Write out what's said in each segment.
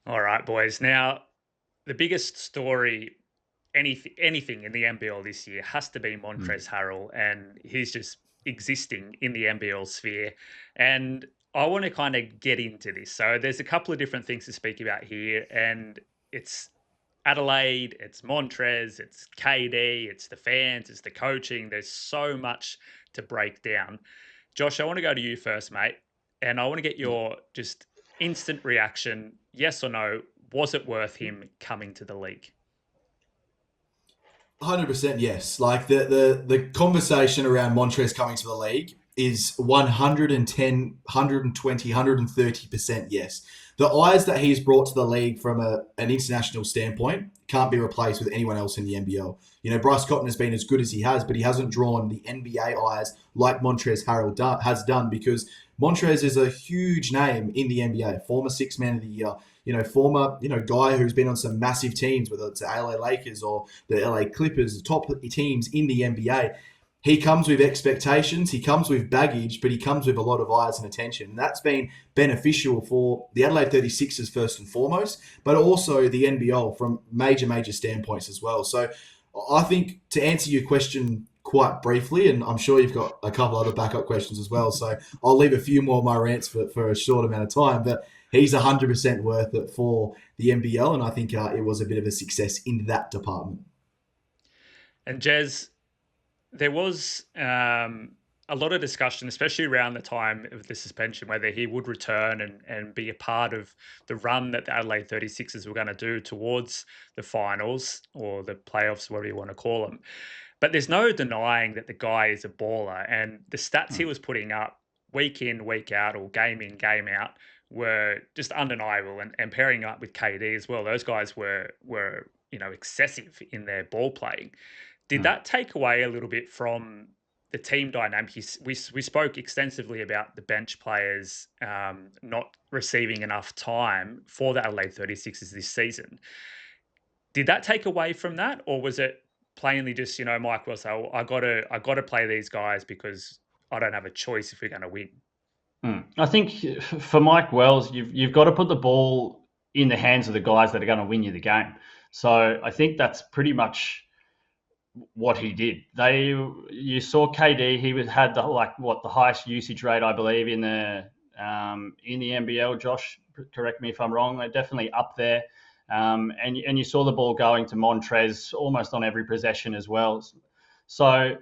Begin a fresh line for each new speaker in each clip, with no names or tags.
All right, boys. Now, the biggest story, anything in the NBL this year has to be
Mm.
Montrezl Harrell, and he's just existing in the NBL sphere. And I want to kind of get into this. So there's a couple of different things to speak about here, and it's Adelaide, it's Montrez, it's KD, it's the fans, it's the coaching. There's so much to break down. Josh, I want to go to you first, mate, and I want to get
Yeah.
your just instant reaction. Yes or no? Was it worth him coming to the league?
100% yes. Like the conversation around Montrez coming to the league is 110, 120, 130% yes. The eyes that he's brought to the league from an international standpoint can't be replaced with anyone else in the NBL. You know, Bryce Cotton has been as good as he has, but he hasn't drawn the NBA eyes like Montrez Harrell has done because Montrez is a huge name in the NBA, former six man of the year, former, guy who's been on some massive teams, whether it's the LA Lakers or the LA Clippers, top teams in the NBA. He comes with expectations, he comes with baggage, but he comes with a lot of eyes and attention. And that's been beneficial for the Adelaide 36ers first and foremost, but also the NBL from major standpoints as well. So I think to answer your question quite briefly, and I'm sure you've got a couple other backup questions as well. So I'll leave a few more of my rants for a short amount of time. But he's 100% worth it for the NBL, and I think it was a bit of a success in that department.
And Jez, there was a lot of discussion, especially around the time of the suspension, whether he would return and be a part of the run that the Adelaide 36ers were going to do towards the finals or the playoffs, whatever you want to call them. But there's no denying that the guy is a baller, and the stats he
Mm.
was putting up week in, week out, or game in, game out were just undeniable. And pairing up with KD as well, those guys were excessive in their ball playing. Did
Mm.
that take away a little bit from the team dynamic? We spoke extensively about the bench players not receiving enough time for the Adelaide 36ers this season. Did that take away from that, or was it plainly just Mike will say, "Oh, I got to play these guys because I don't have a choice if we're going to win."
I think for Mike Wells, you've got to put the ball in the hands of the guys that are going to win you the game. So I think that's pretty much what he did. You saw KD, had the highest usage rate, I believe, in the NBL. Josh, correct me if I'm wrong. They're definitely up there. And you saw the ball going to Montrez almost on every possession as well. So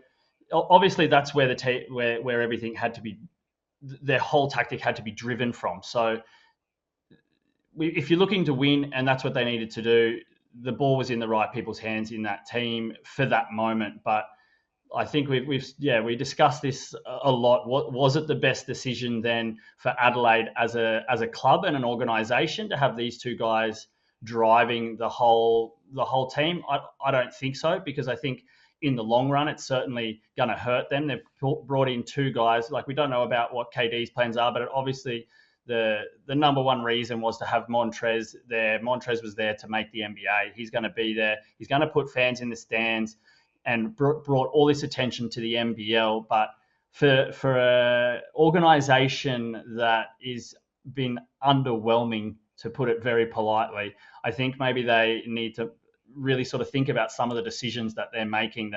obviously that's where where everything had to be, their whole tactic had to be driven from. So if you're looking to win, and that's what they needed to do, the ball was in the right people's hands in that team for that moment. But I think we discussed this a lot. What was it the best decision then for Adelaide as a club and an organisation to have these two guys driving the whole team? I don't think so, because I think in the long run it's certainly going to hurt them. They've brought in two guys. Like, we don't know about what KD's plans are, but obviously the number one reason was to have Montrez there. Montrez was there to make the NBA. He's going to be there. He's going to put fans in the stands and brought all this attention to the NBL. But for an organisation that is been underwhelming, to put it very politely, I think maybe they need to really sort of think about some of the decisions that they're making.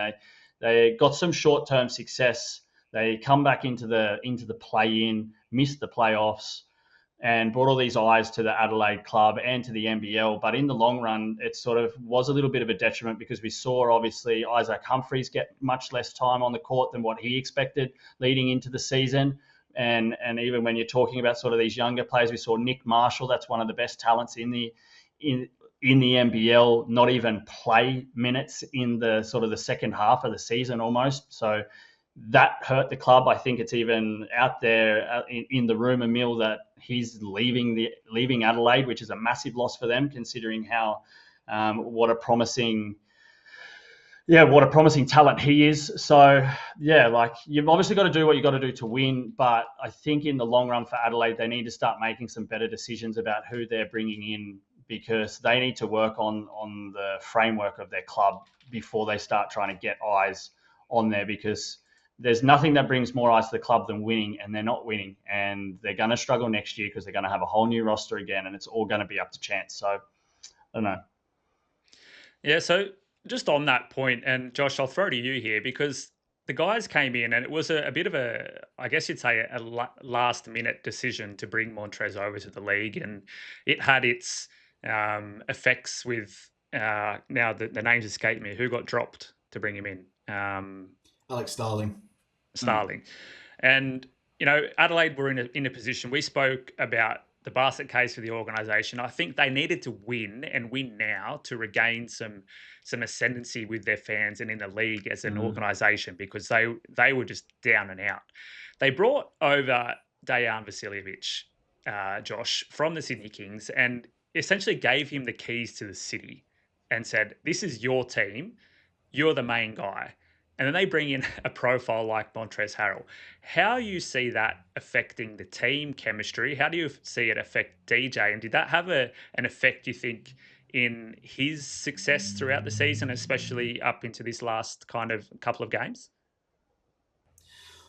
They got some short term success. They come back into the play in, missed the playoffs, and brought all these eyes to the Adelaide club and to the NBL. But in the long run, it sort of was a little bit of a detriment, because we saw obviously Isaac Humphries get much less time on the court than what he expected leading into the season. And even when you're talking about sort of these younger players, we saw Nick Marshall, that's one of the best talents in in the NBL, not even play minutes in the sort of the second half of the season almost. So that hurt the club. I think it's even out there in the rumor mill that he's leaving Adelaide, which is a massive loss for them, considering how what a promising talent he is. So yeah, like, you've obviously got to do what you got to do to win, but I think in the long run for Adelaide, they need to start making some better decisions about who they're bringing in, because they need to work on the framework of their club before they start trying to get eyes on there, because there's nothing that brings more eyes to the club than winning, and they're not winning, and they're going to struggle next year because they're going to have a whole new roster again, and it's all going to be up to chance. So I don't know.
Yeah, so just on that point, and Josh, I'll throw to you here because the guys came in and it was a bit of a, I guess you'd say, a last minute decision to bring Montrez over to the league. And it had its effects with, now the names escape me, who got dropped to bring him in?
Alex Starling.
Starling. And, Adelaide were in a position, we spoke about the basket case for the organisation. I think they needed to win and win now to regain some ascendancy with their fans and in the league as an organisation because they were just down and out. They brought over Dejan Vasiljevic, Josh, from the Sydney Kings and essentially gave him the keys to the city and said, this is your team. You're the main guy. And then they bring in a profile like Montrezl Harrell. How you see that affecting the team chemistry? How do you see it affect DJ? And did that have an effect, you think, in his success throughout the season, especially up into this last kind of couple of games?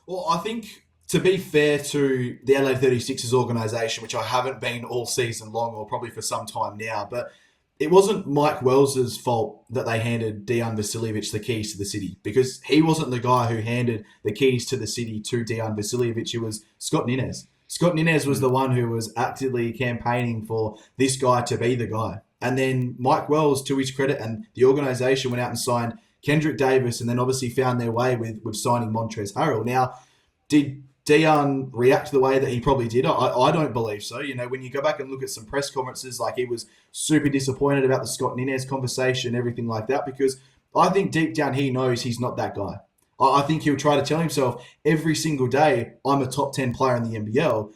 Well, I think to be fair to the LA 36ers organisation, which I haven't been all season long or probably for some time now, but it wasn't Mike Wells's fault that they handed Dejan Vasiljevic the keys to the city because he wasn't the guy who handed the keys to the city to Dejan Vasiljevic. It was Scott Ninez. Scott Ninez was the one who was actively campaigning for this guy to be the guy. And then Mike Wells, to his credit, and the organisation went out and signed Kendrick Davis and then obviously found their way with signing Montrezl Harrell. Now, did Dejan react to the way that he probably did? I don't believe so. When you go back and look at some press conferences, like he was super disappointed about the Scott Ninez conversation, everything like that, because I think deep down he knows he's not that guy. I think he'll try to tell himself every single day, I'm a top 10 player in the NBL,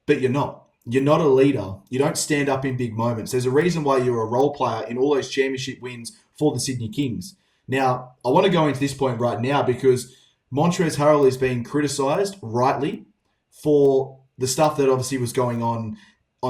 but you're not. You're not a leader. You don't stand up in big moments. There's a reason why you're a role player in all those championship wins for the Sydney Kings. Now, I want to go into this point right now because Montrezl Harrell is being criticised rightly for the stuff that obviously was going on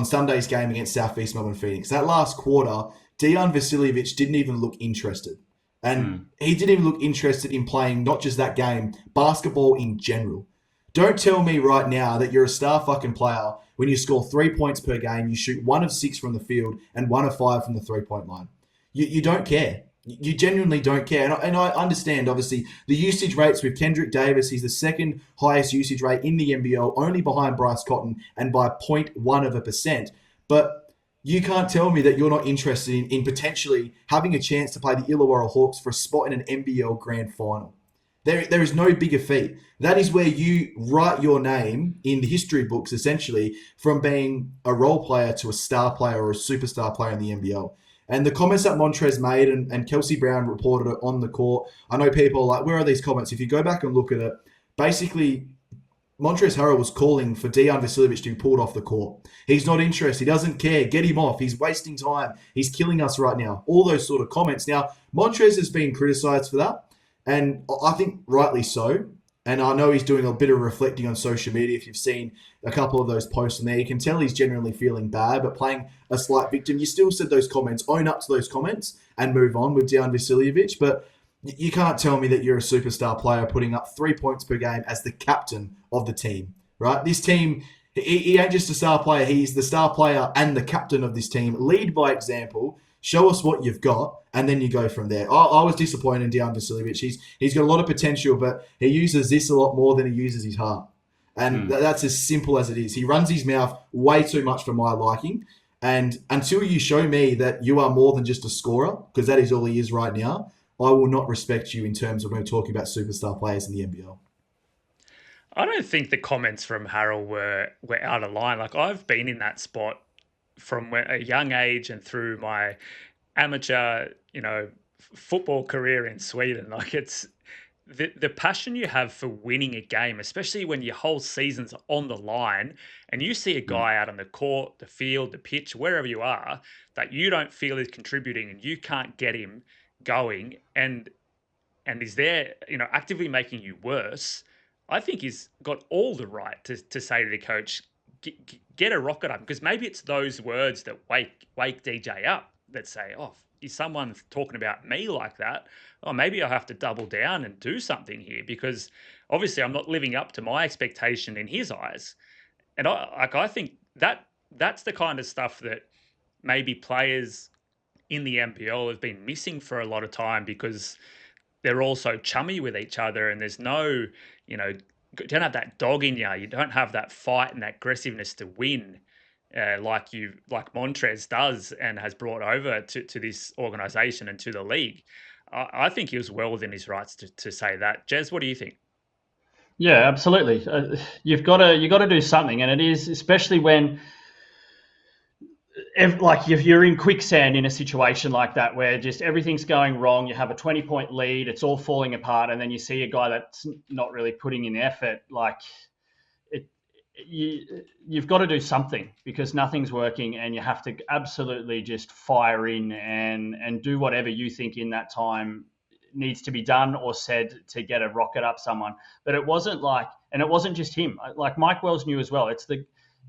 Sunday's game against South East Melbourne Phoenix. That last quarter, Dejan Vasiljevic didn't even look interested. And he didn't even look interested in playing not just that game, basketball in general. Don't tell me right now that you're a star fucking player when you score 3 points per game, you shoot 1 of 6 from the field and 1 of 5 from the 3-point line. You don't care. You genuinely don't care. And I understand, obviously, the usage rates with Kendrick Davis. He's the second highest usage rate in the NBL, only behind Bryce Cotton and by 0.1%. But you can't tell me that you're not interested in potentially having a chance to play the Illawarra Hawks for a spot in an NBL Grand Final. There is no bigger feat. That is where you write your name in the history books, essentially, from being a role player to a star player or a superstar player in the NBL. And the comments that Montrez made, and Kelsey Brown reported it on the court, I know people are like, where are these comments? If you go back and look at it, basically, Montrezl Harrell was calling for Dejan Vasiljevic to be pulled off the court. He's not interested. He doesn't care. Get him off. He's wasting time. He's killing us right now. All those sort of comments. Now, Montrez has been criticised for that, and I think rightly so. And I know he's doing a bit of reflecting on social media. If you've seen a couple of those posts on there, you can tell he's generally feeling bad, but playing a slight victim. You still said those comments, own up to those comments and move on with Dejan Vasiljevic. But you can't tell me that you're a superstar player putting up 3 points per game as the captain of the team, right? This team, he ain't just a star player. He's the star player and the captain of this team. Lead by example. Show us what you've got, and then you go from there. I was disappointed in Dejan Vasiljevic. He's got a lot of potential, but he uses this a lot more than he uses his heart. And that's as simple as it is. He runs his mouth way too much for my liking. And until you show me that you are more than just a scorer, because that is all he is right now, I will not respect you in terms of when we're talking about superstar players in the NBL.
I don't think the comments from Harrell were out of line. Like, I've been in that spot from a young age and through my amateur, football career in Sweden. Like, it's the passion you have for winning a game, especially when your whole season's on the line and you see a guy out on the court, the field, the pitch, wherever you are, that you don't feel is contributing and you can't get him going and is there, actively making you worse. I think he's got all the right to say to the coach, get a rocket up, because maybe it's those words that wake DJ up that say, oh, is someone talking about me like that? Oh, maybe I have to double down and do something here, because obviously I'm not living up to my expectation in his eyes. And I think that's the kind of stuff that maybe players in the NPL have been missing for a lot of time, because they're all so chummy with each other, and there's no, you don't have that dog in you. You don't have that fight and that aggressiveness to win, like Montrez does and has brought over to this organization and to the league. I think he was well within his rights to say that. Jez, what do you think?
Yeah, absolutely. You got to do something, and it is especially when like if you're in quicksand in a situation like that where just everything's going wrong, you have a 20-point lead, it's all falling apart, and then you see a guy that's not really putting in effort, like it, you've got to do something because nothing's working, and you have to absolutely just fire in and do whatever you think in that time needs to be done or said to get a rocket up someone. But it wasn't like, and it wasn't just him. Like Mike Wells knew as well. It's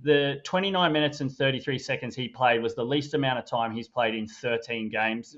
the 29 minutes and 33 seconds he played was the least amount of time he's played in 13 games.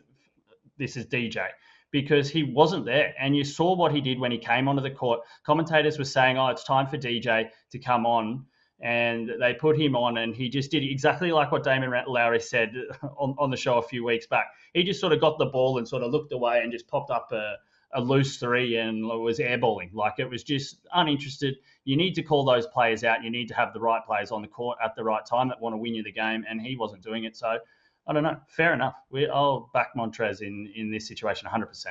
This is DJ, because he wasn't there. And you saw what he did when he came onto the court. Commentators were saying, oh, it's time for DJ to come on. And they put him on, and he just did exactly like what Damon Lowry said on the show a few weeks back. He just sort of got the ball and sort of looked away and just popped up a loose three and was airballing. Like, it was just uninterested. You need to call those players out. You need to have the right players on the court at the right time that want to win you the game, and he wasn't doing it. So, I don't know. Fair enough. I'll back Montrez in this situation 100%.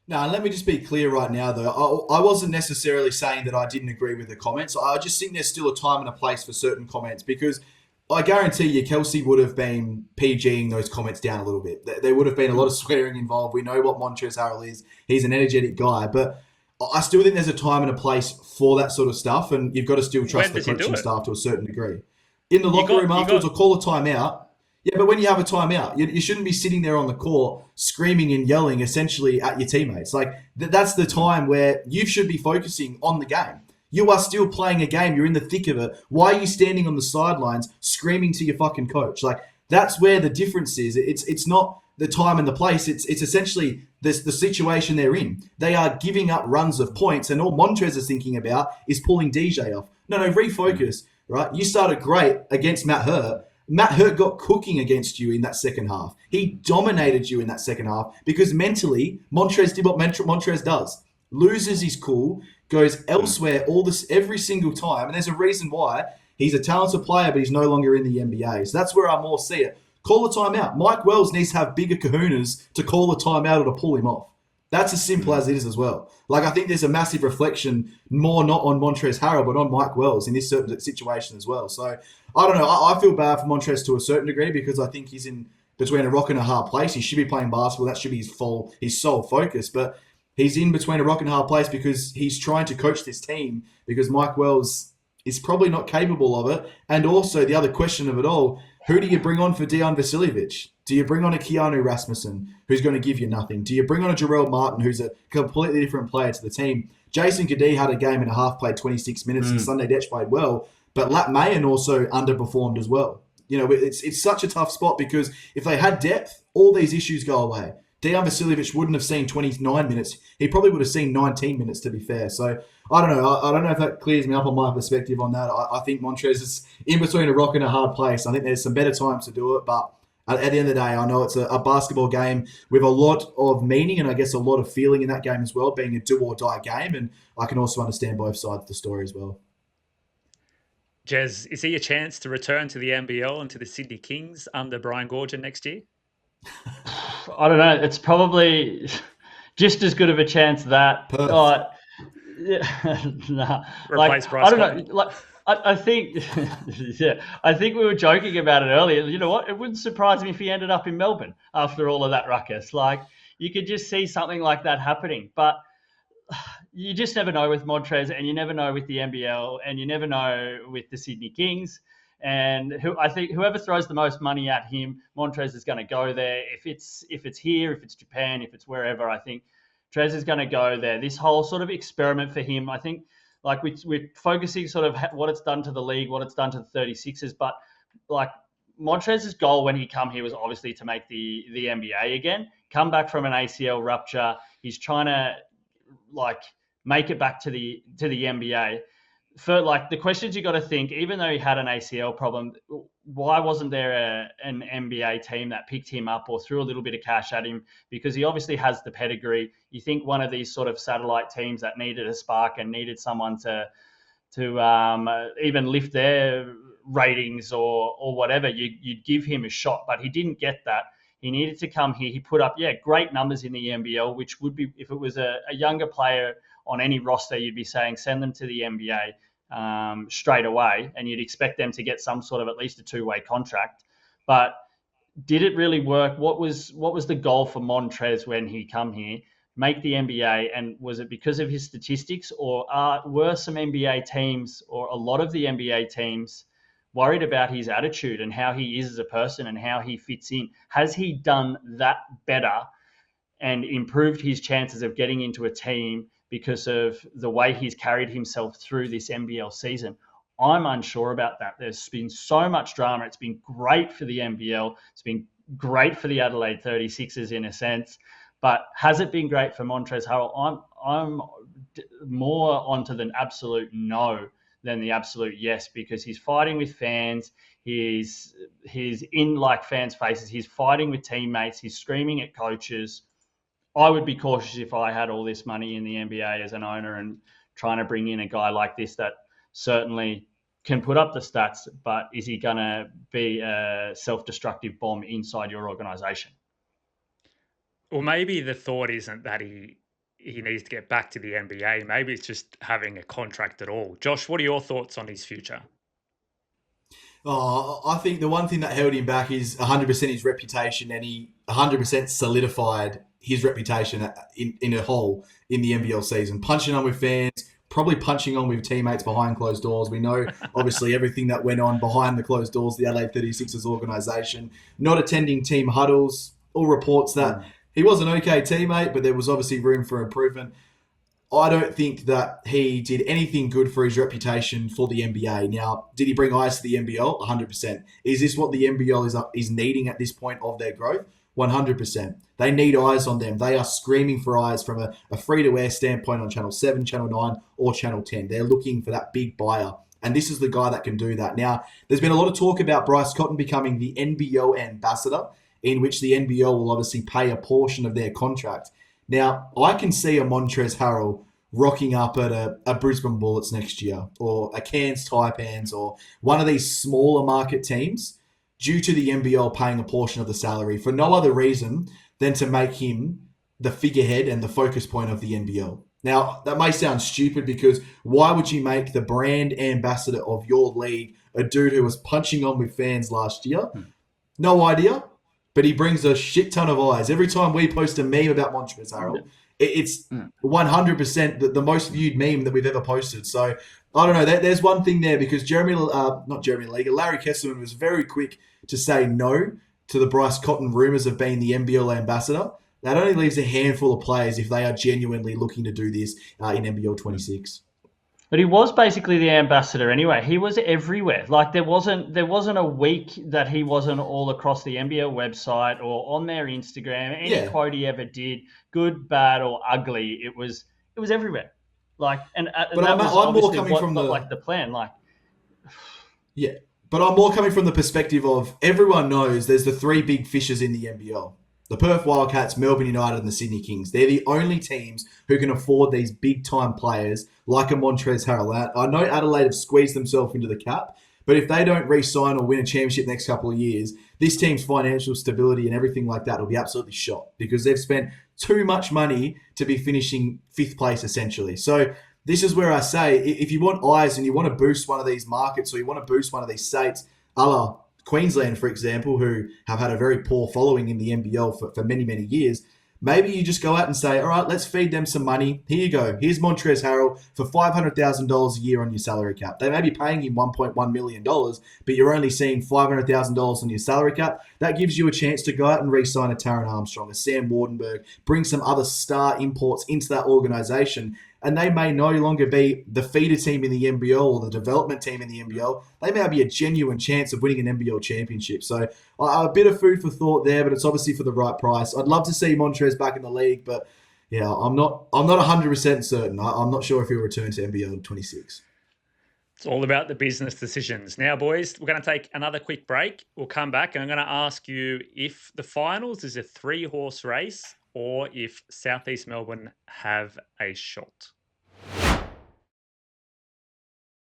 Now, let me just be clear right now, though. I wasn't necessarily saying that I didn't agree with the comments. I just think there's still a time and a place for certain comments, because I guarantee you Kelsey would have been PGing those comments down a little bit. There would have been a lot of swearing involved. We know what Montrezl Harrell is. He's an energetic guy, but I still think there's a time and a place for that sort of stuff, and you've got to still trust the coaching staff to a certain degree. In the locker room afterwards, or call a timeout. Yeah, but when you have a timeout, you shouldn't be sitting there on the court screaming and yelling essentially at your teammates. Like, that's the time where you should be focusing on the game. You are still playing a game. You're in the thick of it. Why are you standing on the sidelines screaming to your fucking coach? Like, that's where the difference is. It's not the time and the place. It's essentially the situation they're in. They are giving up runs of points, and all Montrez is thinking about is pulling DJ off. No, refocus, right? You started great against Matt Hurt. Matt Hurt got cooking against you in that second half. He dominated you in that second half because mentally, Montrez did what Montrez does. Loses his cool, goes elsewhere every single time, and there's a reason why. He's a talented player, but he's no longer in the NBA. So that's where I more see it. Call a timeout. Mike Wells needs to have bigger kahunas to call a timeout or to pull him off. That's as simple as it is as well. Like, I think there's a massive reflection more not on Montrezl Harrell, but on Mike Wells in this certain situation as well. So, I don't know. I feel bad for Montrez to a certain degree, because I think he's in between a rock and a hard place. He should be playing basketball. That should be his sole focus. But he's in between a rock and a hard place because he's trying to coach this team, because Mike Wells is probably not capable of it. And also, the other question of it all, who do you bring on for Dejan Vasiljevic? Do you bring on a Keanu Rasmussen, who's going to give you nothing? Do you bring on a Jarrell Martin, who's a completely different player to the team? Jason Kadee had a game and a half, played 26 minutes, and Sunday Detch played well. But Lat Mayen also underperformed as well. You know, it's such a tough spot, because if they had depth, all these issues go away. Dejan Vasiljevic wouldn't have seen 29 minutes. He probably would have seen 19 minutes, to be fair. So, I don't know. I don't know if that clears me up on my perspective on that. I think Montrez is in between a rock and a hard place. I think there's some better times to do it, but at the end of the day, I know it's a basketball game with a lot of meaning, and I guess a lot of feeling in that game as well, being a do-or-die game, and I can also understand both sides of the story as well.
Jez, is he a chance to return to the NBL and to the Sydney Kings under Brian Goorjian next year?
I don't know. It's probably just as good of a chance that. Nah.
Replace Bryce.
I don't know. Like, I think, yeah, I think we were joking about it earlier. You know what? It wouldn't surprise me if he ended up in Melbourne after all of that ruckus. Like, you could just see something like that happening, but you just never know with Montrez, and you never know with the NBL, and you never know with the Sydney Kings. And I think whoever throws the most money at him, Montrez is going to go there. If it's here, if it's Japan, if it's wherever, I think Trez is going to go there. This whole sort of experiment for him, I think, like we're focusing sort of what it's done to the league, what it's done to the 36ers, but like Montrez's goal when he come here was obviously to make the NBA again, come back from an ACL rupture. He's trying to like make it back to the NBA. For like the questions you got to think, even though he had an ACL problem, why wasn't there an NBA team that picked him up or threw a little bit of cash at him? Because he obviously has the pedigree. You think one of these sort of satellite teams that needed a spark and needed someone to even lift their ratings or whatever, you'd give him a shot. But he didn't get that. He needed to come here. He put up, great numbers in the NBL, which would be, if it was a younger player on any roster, you'd be saying send them to the NBA straight away, and you'd expect them to get some sort of at least a two-way contract. But did it really work? What was the goal for Montrez when he come here? Make the NBA, and was it because of his statistics, or were some NBA teams, or a lot of the NBA teams, worried about his attitude and how he is as a person and how he fits in? Has he done that better and improved his chances of getting into a team because of the way he's carried himself through this NBL season? I'm unsure about that. There's been so much drama. It's been great for the NBL. It's been great for the Adelaide 36ers in a sense. But has it been great for Montrezl Harell? I'm more onto the absolute no than the absolute yes, because he's fighting with fans. He's in like fans' faces. He's fighting with teammates. He's screaming at coaches. I would be cautious if I had all this money in the NBA as an owner and trying to bring in a guy like this that certainly can put up the stats, but is he going to be a self-destructive bomb inside your organization?
Well, maybe the thought isn't that he needs to get back to the NBA. Maybe it's just having a contract at all. Josh, what are your thoughts on his future?
Oh, I think the one thing that held him back is 100% his reputation, and he 100% solidified his reputation in a whole in the NBL season. Punching on with fans, probably punching on with teammates behind closed doors. We know, obviously, everything that went on behind the closed doors, the Adelaide 36ers organisation, not attending team huddles, all reports that he was an okay teammate, but there was obviously room for improvement. I don't think that he did anything good for his reputation for the NBA. Now, did he bring eyes to the NBL? 100%. Is this what the NBL is needing at this point of their growth? 100%. They need eyes on them. They are screaming for eyes from a free-to-air standpoint on Channel 7, Channel 9, or Channel 10. They're looking for that big buyer, and this is the guy that can do that. Now, there's been a lot of talk about Bryce Cotton becoming the NBL ambassador, in which the NBL will obviously pay a portion of their contract. Now, I can see a Montrezl Harrell rocking up at a Brisbane Bullets next year, or a Cairns Taipans, or one of these smaller market teams, due to the NBL paying a portion of the salary for no other reason than to make him the figurehead and the focus point of the NBL. Now, that may sound stupid, because why would you make the brand ambassador of your league a dude who was punching on with fans last year? No idea. But he brings a shit ton of eyes. Every time we post a meme about Montrezl Harrell, it's 100% the most viewed meme that we've ever posted. So, I don't know. There's one thing there, because Larry Kesselman was very quick to say no to the Bryce Cotton rumours of being the NBL ambassador. That only leaves a handful of players if they are genuinely looking to do this in NBL 26.
But he was basically the ambassador anyway. He was everywhere. Like there wasn't a week that he wasn't all across the NBL website or on their Instagram. Any quote he ever did, good, bad, or ugly, it was everywhere. Like, and
but
that was
I'm more coming from
the plan. Like,
yeah, but I'm more coming from the perspective of everyone knows there's the three big fishes in the NBL. The Perth Wildcats, Melbourne United, and the Sydney Kings. They're the only teams who can afford these big-time players like a Montrezl Harrell. I know Adelaide have squeezed themselves into the cap, but if they don't re-sign or win a championship next couple of years, this team's financial stability and everything like that will be absolutely shot, because they've spent too much money to be finishing fifth place, essentially. So this is where I say, if you want eyes and you want to boost one of these markets, or you want to boost one of these states, a la Queensland, for example, who have had a very poor following in the NBL for many, many years, maybe you just go out and say, all right, let's feed them some money. Here you go. Here's Montrezl Harrell for $500,000 a year on your salary cap. They may be paying him $1.1 million, but you're only seeing $500,000 on your salary cap. That gives you a chance to go out and re-sign a Taron Armstrong, a Sam Wardenberg, bring some other star imports into that organisation, and they may no longer be the feeder team in the NBL or the development team in the NBL. They may be a genuine chance of winning an NBL championship. So a bit of food for thought there, but it's obviously for the right price. I'd love to see Montrez back in the league, but Yeah, I'm not 100% certain. I'm not sure if he'll return to NBL 26.
It's all about the business decisions. Now, boys, we're going to take another quick break. We'll come back and I'm going to ask you if the finals is a 3-horse race or if Southeast Melbourne have a shot.